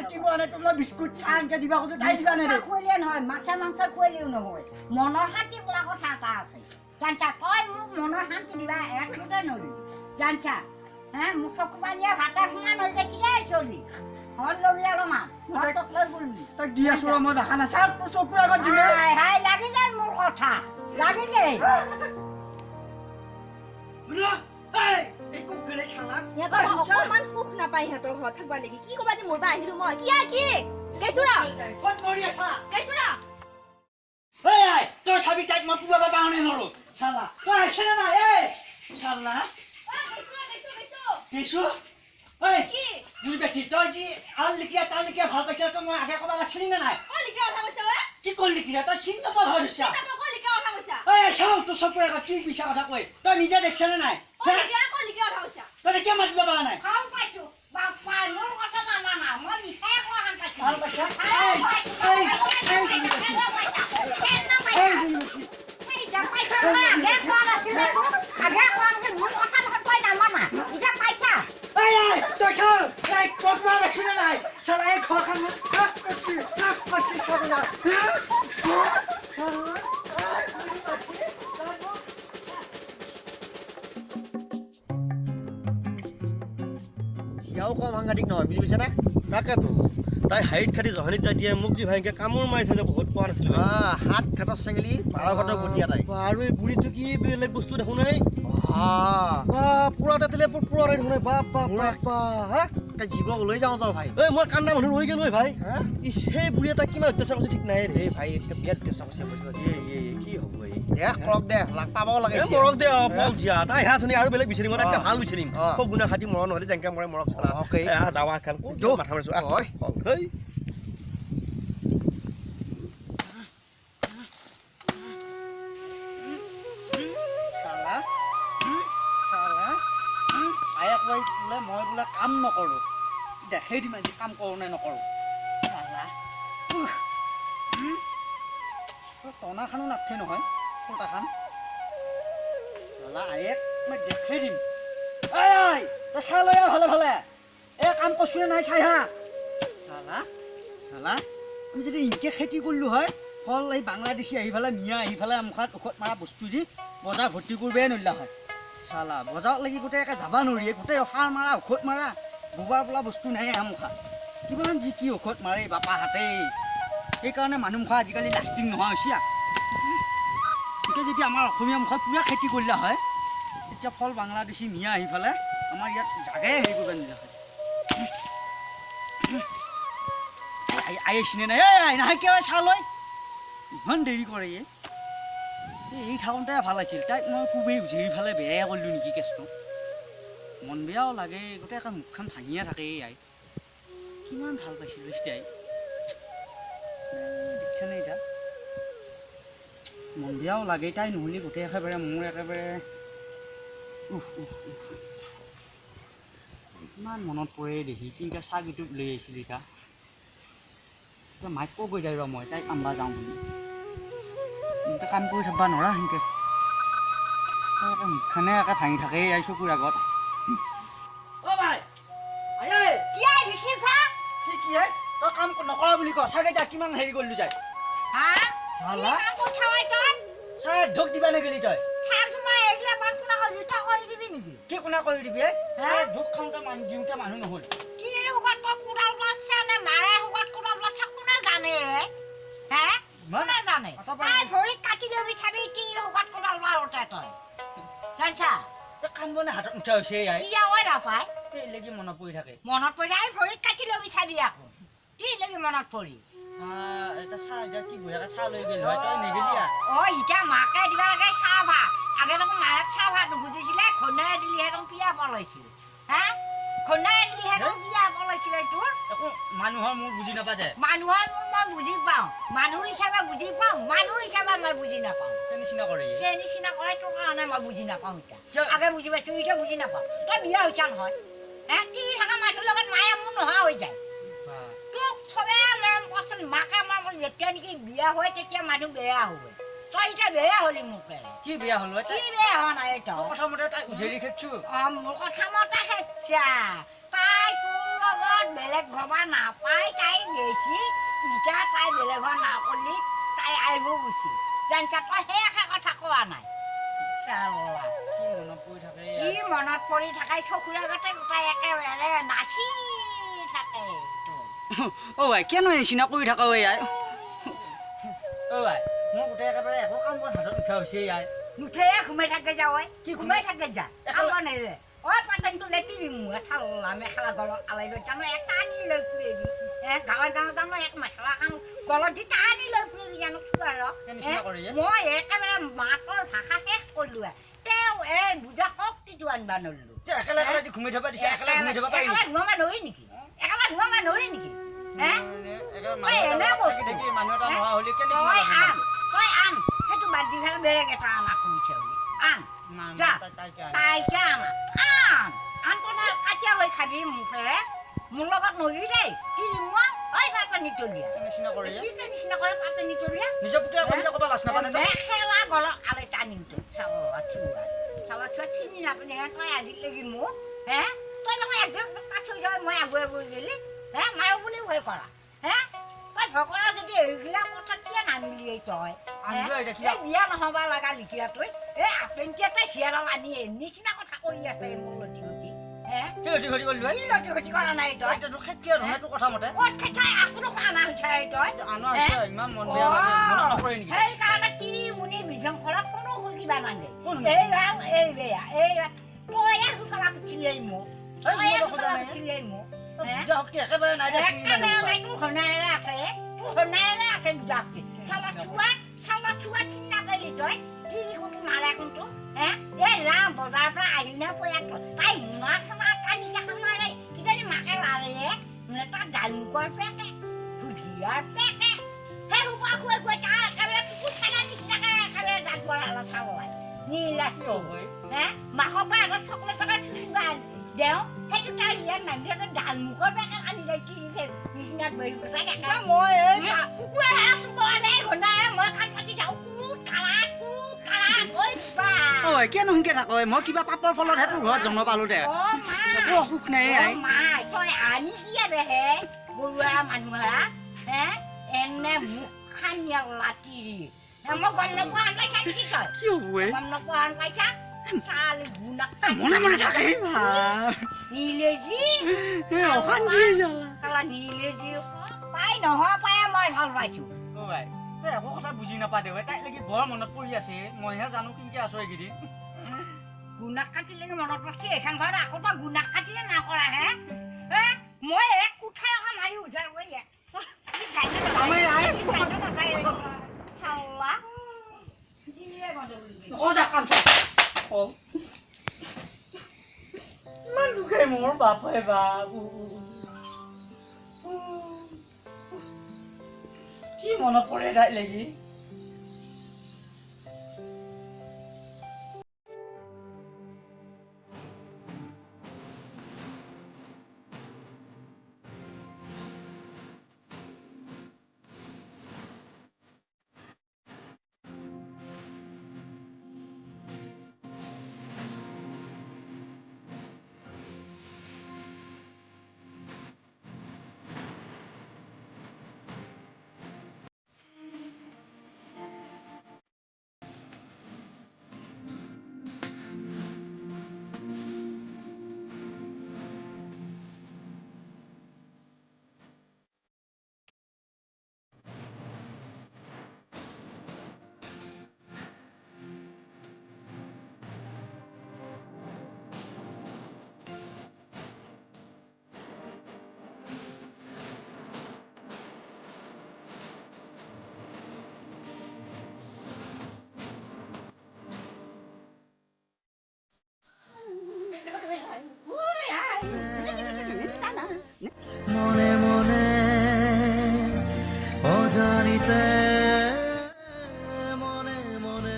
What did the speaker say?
কি বনে তুমি বিস্কুট চাহ এনকে দিবা কৈছো তাই দিবা নে খুৱালে নহয় মাছে মাংস খুৱালেও নহয় মনৰ শান্তি বোলা কথা এটা আছে জানছা তই মোক মনৰ শান্তি দিবা এক মুঠে নলি জানছা মোক চকু পানীয়ে ভাতে শুনা হৈ গৈছিলে চলি হল লবি অলপমান তোক লৈ গ'লি তাক দি আছো মই দেখা না চাৰ তোৰ চকুৰ আগত দিলে হাই লাগি গ'ল মোৰ কথা লাগি গ'ল বুলো এই এই কুকুৰে শালা সিহঁতৰ অকমান সুখ নাপায় সিহঁতৰ ঘৰত থাকিব লাগি কি ক'বা যে মোৰ বা আহিলো মই কি কেচুৰা ক'ত মৰি আছা কেচুৰা এই আই তই চাবি তাইক মই পুৱাবা পাওনে নৰো শালা তই আহিছে না এই শালা কেছু এই কি বুই বেছি তই যি আল লিখিয়া তাল লিখিয়া ভাল পাইছ তই মই আগে কবা চিনি না নাই অ লিখা কথা কৈছা বে কি কল লিখিয়া তই চিনি নাপা ভাবিছা তাপা লিখা কথা কৈছা এই চাও তোৰ চকুৰ আগত কি পিছা কথা কয় তই নিজে দেখছ না নাই লিখা কথা কৈছা তই কিয় মাতিব পাৰা নাই ভাল পাইছো বাপা মোৰ কথা জানা না মই মিঠাই খোৱা হান পাইছো ভাল পাইছা তই চাও নাই ক'ত মা বেছি না নাই চালা এই ঘৰখন কাক চাব না জিয়াও কম সাংঘাতিক নহয় বুজি পাইছা না তাকেতো তাই হাইট খাটি জহানিত তাই দিয়ে মোক যি ভাইকে কামোৰ মাৰি থৈছে বহুত পোৱা নাছিলো হাত খাটৰ চেঙেলি পাৰ ঘাটৰ বটিয়া তাই আৰু এই বুঢ়ীটো কি বেলেগ বস্তু দেখোন নাই পুৰা তেলে পুৰা দেখোন বাপ বাপ হা জীৱ ওলাই যাওঁ ভাই ঐ মই কান্দা মানুহ ৰৈ গ'লো ভাই সেই বুঢ়ীয়ে তাই কিমান অত্যাচাৰ কৰিছে ঠিক নাই ৰে ভাই বিয়াত অত্যাচাৰ কৰিছে কি হ'ব কৰক দে লাগ পাব লাগে মৰক দে পল জিয়া তাই হা চনি আৰু বেলেগ বিচাৰিম মই তাকে ভাল বিচাৰিম গুণা খাটি মৰণ নহ'লে যেনেকে মৰে মৰক চালা যাৱা খাল মাথা মাৰিছো হয় মই বোলে কাম নকৰো দেখাই দিম আজি কাম কৰো নে নকৰো টনাখানো নাথে নহয় ফটাখান আয়েক মই দেখাই দিম তই চাই লৈ ভালে ভালে এই কাম কৰছো নাই চাই হা চালা আমি যদি ইনকে খেতি কৰিলো হয় ফল এই বাংলাদেশী আহি পেলাই মিয়া আহি পেলাই মুখাত ঔষধ মাৰা বস্তু দি বজাৰ ভৰ্তি কৰিবই নৰিলা হয় চালা বজাৰত লাগি গোটেই একে যাবা নৰিয়ে গোটেই সাৰ মাৰা ঔষধ মাৰা গোবৰ বোলা বস্তু নাই মুখাত কিমান যি কি ঔষধ মাৰে বাপা হাতে সেইকাৰণে মানুহ মুখা আজিকালি লাষ্টিং নোহোৱা হৈছে এতিয়া যদি আমাৰ অসমীয়া মুখত পুৰা খেতি কৰিলা হয় তেতিয়া ফল বাংলাদেশী মিয়া আহি পেলাই আমাৰ ইয়াত জাগাই হেৰি কৰিব নিলা হয় আহিছিনে নাই এই নাহে কিয় চালৈ ইমান দেৰি কৰে এই থাকোঁতে ভাল আছিল তাইক মই খুবেই বুজি ফালে বেয়াই কৰিলোঁ নেকি কেছটো মন বেয়াও লাগে গোটেই একে মুখখন ভাঙিয়ে থাকে আই কিমান ভাল পাইছিলোঁ তাই দেখিছেনে এতিয়া মন বেয়াও লাগে তাই নহ'লে গোটেই একেবাৰে মোৰ একেবাৰে ইমান মনত পৰে দেখি তিনিটা চাগিটোক লৈ আহিছিল এতিয়া মাইক কৈ যায় ৰ মই তাইক আনবা যাওঁ বুলি এনেকৈ কাম কৰি থাকিব নোৱাৰা সেনেকৈ মুখখানে একে ভাঙি থাকে এই চকুৰ আগত তই কাম নকৰা বুলি ক চাগে যা কিমান হেৰি কৰিলো যায় ঢোক দিবা নেগেলি তই কি কোনা কৰি দিবি ঢোক খাওঁতে মানুহ দিওঁতে মানুহ নহ'ল কান্দনে হাতত উঠা হৈছে লাগি মনত পৰি থাকে মনত পৰি যায় ভৰিত কাটি লৈ বিচাৰি আকৌ কি লাগি মনত পৰি এটা চাহ এতিয়া কি বঢ়িয়াকে চাহ লৈ গ'ল হয় তই নেগেলি এতিয়া মাকে দিবা লাগে চাহ ভাত আগে দেখোন মায়ে চাহ ভাত নুবুজিছিলে ঘনাই দিলিহেঁতেন বিয়া পলাইছিল হা ঘনাই দিলিহেঁতেন বিয়া পলাইছিলে তোৰ একো মানুহৰ মোৰ বুজি নাপায় মানুহৰ মোৰ মই বুজি পাওঁ মানুহ হিচাপে বুজি পাওঁ মানুহ হিচাপে মই বুজি নাপাওঁ নিচিনা কৰে নিচিনা কৰে তোৰ কাৰণে মই বুজি নাপাওঁ এতিয়া আগে বুজি পাইছো এতিয়া বুজি নাপাওঁ তই বিয়া হৈছা নহয় টিভি থকা মানুহৰ লগত মায়ে মোৰ নোহোৱা হৈ যায় তোক চবে মৰম কচোন মাকে আমাৰ যেতিয়া নেকি বিয়া হয় তেতিয়া মানুহ বেয়া হ'ব তই এতিয়া বেয়া হলি মোক কি বেয়া হ'ল কি বেয়া হোৱা নাই তই প্ৰথমতে তাই উজেৰি খেদছো মোৰ কথা মতে খেদছা তাই তোৰ লগত বেলেগ ঘবা নাপাই তাই গেছি ইটা তাই বেলেগ ঘৰ নাপলি তাই আহিব গুচি জানিছা তই সেই একে কথা কোৱা নাই কি মনত পৰি থাকে চকুৰ আগতে তাই একেবাৰে নাচি থাকে অ' ভাই কেনে নিচিনা কৰি থাকা ঐ আই অ' ভাই মই গোটেই একেবাৰে একো কাম বৰ হাতত উঠা হৈছে ইয়াই নুঠে ঘুমাই থাকে যা ঐ কি ঘুমাই থাকে যা কাম নেৰে ঐ পাতনটো লেটি দিম চাল্লা মেখেলা গলত আলাই লৈ জানো এটা আনি লৈ ফুৰে দি গাঁৱে গাঁৱে জানো এক মেখেলা খান গলত দি টানি লৈ ফুৰে দি জানো কি আৰু মই একেবাৰে মাতৰ ভাষা শেষ কৰিলো তেওঁ বুজা শক্তিটো আনবা নললো একেলগে ঘুমাই থবা দিছে একেলগে ঘুমাই থবা পাৰি একেলগে ঘুমাবা নৰি নেকি একেলগে ঘুমাবা নৰি নেকি তই আন সেইটো বাদ দি ফেলে বেলেগ এটা আনা কৰিছে বুলি আন তাইকে আনা আন কোনে কাটিয়া হৈ খাবি মুখেৰে মোৰ লগত নৰি দেই তিনিমুৱা ঐ পাতে নিতলীয়া নিচিনা কৰে পাতে নিতলীয়া মেখেলা গলত আলে টানিমটো চালা চোৱা চিনি নাপানি তই আজি লাগি মোক তই নহয় একদম কাছে যাই মই আগুৱাই গৈ গেলি মাৰো বুলি ভয় কৰা তই ভকৰা যদি এইগিলা কথা কিয় নামিলি তই বিয়া নহবা লগা লিখিয়া তই আপেনটিয়া তাই চিয়াৰাল আনি নিচিনা কথা কৰি আছে মোৰ লটি লটি কৰা নাই তই কথা মতে ক'ত খেচাই আকৌ আনা হৈছাই তই সেইকাৰণে কি মুনি বিজংখলত কোনো কিবা নাগে এই বেয়া তই শুকাবা চিলিয়াই মোক চিলিয়াই মোক একেবাৰে নাই তোৰ ঘনাইৰে আছে বুজাকি চালা চোৱা চিন্তা কৰিলি তই কি কোনটো নাৰে কোনটো এই ৰাম বজাৰৰ পৰা আহি নে পয়াক তাই মাছ কানি দেখা মাৰে কিজানি মাকে লাৰে তাৰ ডালমুকৰ পেকে ভুজিয়াৰ পেকে সেই সোপা খুৱাই খুৱাই তাৰ একেবাৰে কুকুৰ খানা নিচিনাকে একেবাৰে দাঁত বৰা অলপ চাব লাগে নীলাচটো মাকৰ পৰা এটা চকলেট টকা চুলিবা দেও সেইটো তাৰ ইয়াত নামি ডালমুকৰ পেকে আনি যায় কি নিচিনাত বহি মই কুকুৰা চুব নাই ঘনাই মই কাণ পাতি যাওঁ কেনো সেনকে থাক মই কিবা পাপৰ ফলত সেইটো ঘৰত জন্ম পালো দে একো অসুখ নাই তই আনি কি হে গৰুৱা মানুহৰা এনে মুখ খানিয়া লাটি মই গম নোপোৱা পাইছা কি তই কি হ'ব গম নোপোৱা পাইছা চালি গুণা মনে মনে থাকে নীলেজি অশান্তি কালা নীলেজি পাই নহয় পাই মই ভাল পাইছো একো কথা বুজি নাপা দে তাইক লাগি বৰ মনত পৰি আছে মইহে জানো কেনেকে আছো এইকেইদিন গুণাক কাটিলে মনত পৰছে এখন ঘৰত আকৌ তই গুণাক কাটিলে না কৰা মই এক কুঠাৰ এখন মাৰি উঠাৰ কৰি ইমান দুখে মোৰ বাপে বাবু কি মনত পৰে তাই লাগি মনে মনে অজানিতে মনে মনে